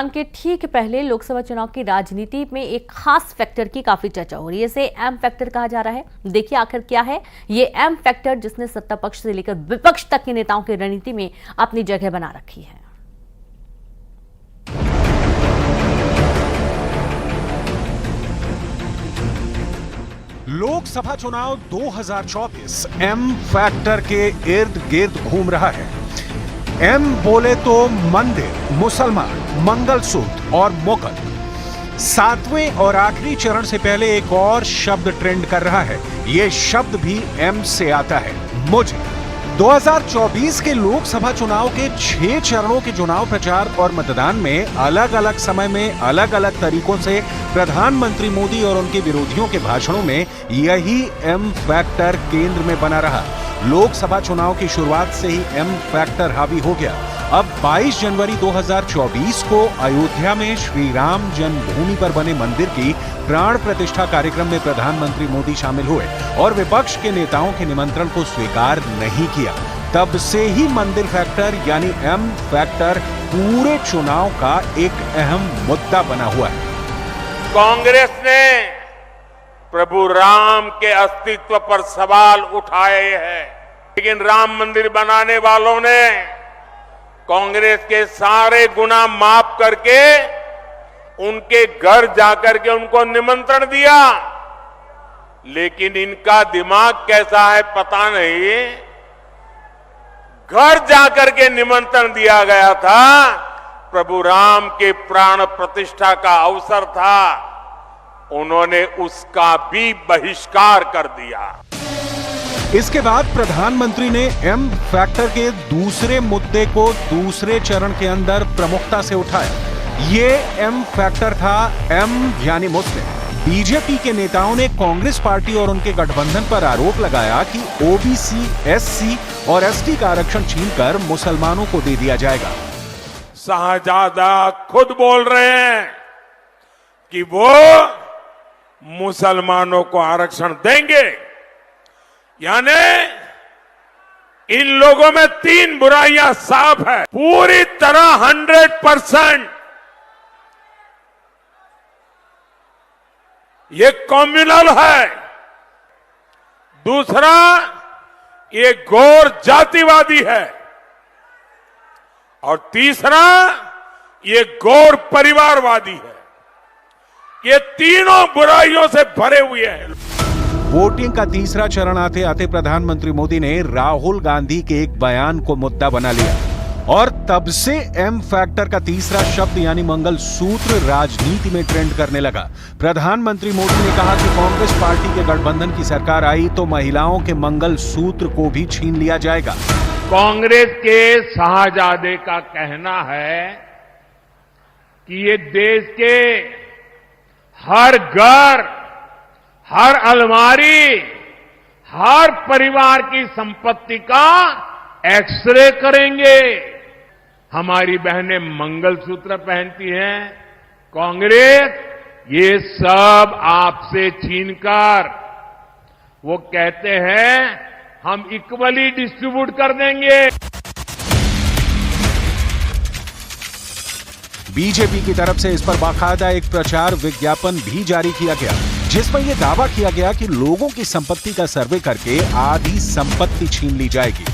के ठीक पहले लोकसभा चुनाव की राजनीति में एक खास फैक्टर की काफी चर्चा हो रही है। इसे एम फैक्टर कहा जा रहा है। देखिए आखिर क्या है ये एम फैक्टर, जिसने सत्ता पक्ष से लेकर विपक्ष तक के नेताओं की रणनीति में अपनी जगह बना रखी है। लोकसभा चुनाव 2024 एम फैक्टर के इर्द गिर्द घूम रहा है। एम बोले तो मंदिर, मुसलमान, मंगलसूत्र और मुगल। सातवें और आखिरी चरण से पहले एक और शब्द ट्रेंड कर रहा है। यह शब्द भी एम से आता है, मुझे। 2024 के लोकसभा चुनाव के 6 चरणों के चुनाव प्रचार और मतदान में अलग अलग समय में अलग अलग तरीकों से प्रधानमंत्री मोदी और उनके विरोधियों के भाषणों में यही एम फैक्टर केंद्र में बना रहा। लोकसभा चुनाव की शुरुआत से ही एम फैक्टर हावी हो गया। अब 22 जनवरी 2024 को अयोध्या में श्री राम जन्मभूमि पर बने मंदिर की प्राण प्रतिष्ठा कार्यक्रम में प्रधानमंत्री मोदी शामिल हुए और विपक्ष के नेताओं के निमंत्रण को स्वीकार नहीं किया। तब से ही मंदिर फैक्टर यानी एम फैक्टर पूरे चुनाव का एक अहम मुद्दा बना हुआ है। कांग्रेस ने प्रभु राम के अस्तित्व पर सवाल उठाए हैं, लेकिन राम मंदिर बनाने वालों ने कांग्रेस के सारे गुनाह माफ करके उनके घर जाकर के उनको निमंत्रण दिया। लेकिन इनका दिमाग कैसा है पता नहीं, घर जाकर के निमंत्रण दिया गया था, प्रभु राम के प्राण प्रतिष्ठा का अवसर था, उन्होंने उसका भी बहिष्कार कर दिया। इसके बाद प्रधानमंत्री ने एम फैक्टर के दूसरे मुद्दे को दूसरे चरण के अंदर प्रमुखता से उठाया। ये एम फैक्टर था एम यानी मुस्लिम। बीजेपी के नेताओं ने कांग्रेस पार्टी और उनके गठबंधन पर आरोप लगाया कि ओबीसी, एससी और एसटी का आरक्षण छीनकर मुसलमानों को दे दिया जाएगा। शाहजादा खुद बोल रहे हैं कि वो मुसलमानों को आरक्षण देंगे। यानी इन लोगों में 3 बुराइयां साफ है। पूरी तरह 100% ये कम्युनल है। दूसरा, ये घोर जातिवादी है। और तीसरा, ये घोर परिवारवादी है। ये तीनों बुराइयों से भरे हुए हैं। वोटिंग का तीसरा चरण आते आते प्रधानमंत्री मोदी ने राहुल गांधी के एक बयान को मुद्दा बना लिया और तब से एम फैक्टर का तीसरा शब्द यानी मंगलसूत्र राजनीति में ट्रेंड करने लगा। प्रधानमंत्री मोदी ने कहा कि कांग्रेस पार्टी के गठबंधन की सरकार आई तो महिलाओं के मंगलसूत्र को भी छीन लिया जाएगा। कांग्रेस के शाहजादे का कहना है कि ये देश के हर घर, हर अलमारी, हर परिवार की संपत्ति का एक्सरे करेंगे। हमारी बहनें मंगलसूत्र पहनती हैं। कांग्रेस ये सब आपसे छीनकर वो कहते हैं हम इक्वली डिस्ट्रीब्यूट कर देंगे। बीजेपी की तरफ से इस पर बाकायदा एक प्रचार विज्ञापन भी जारी किया गया, जिसमें यह दावा किया गया कि लोगों की संपत्ति का सर्वे करके आधी संपत्ति छीन ली जाएगी।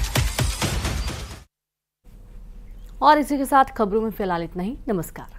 और इसी के साथ खबरों में फिलहाल इतना ही। नमस्कार।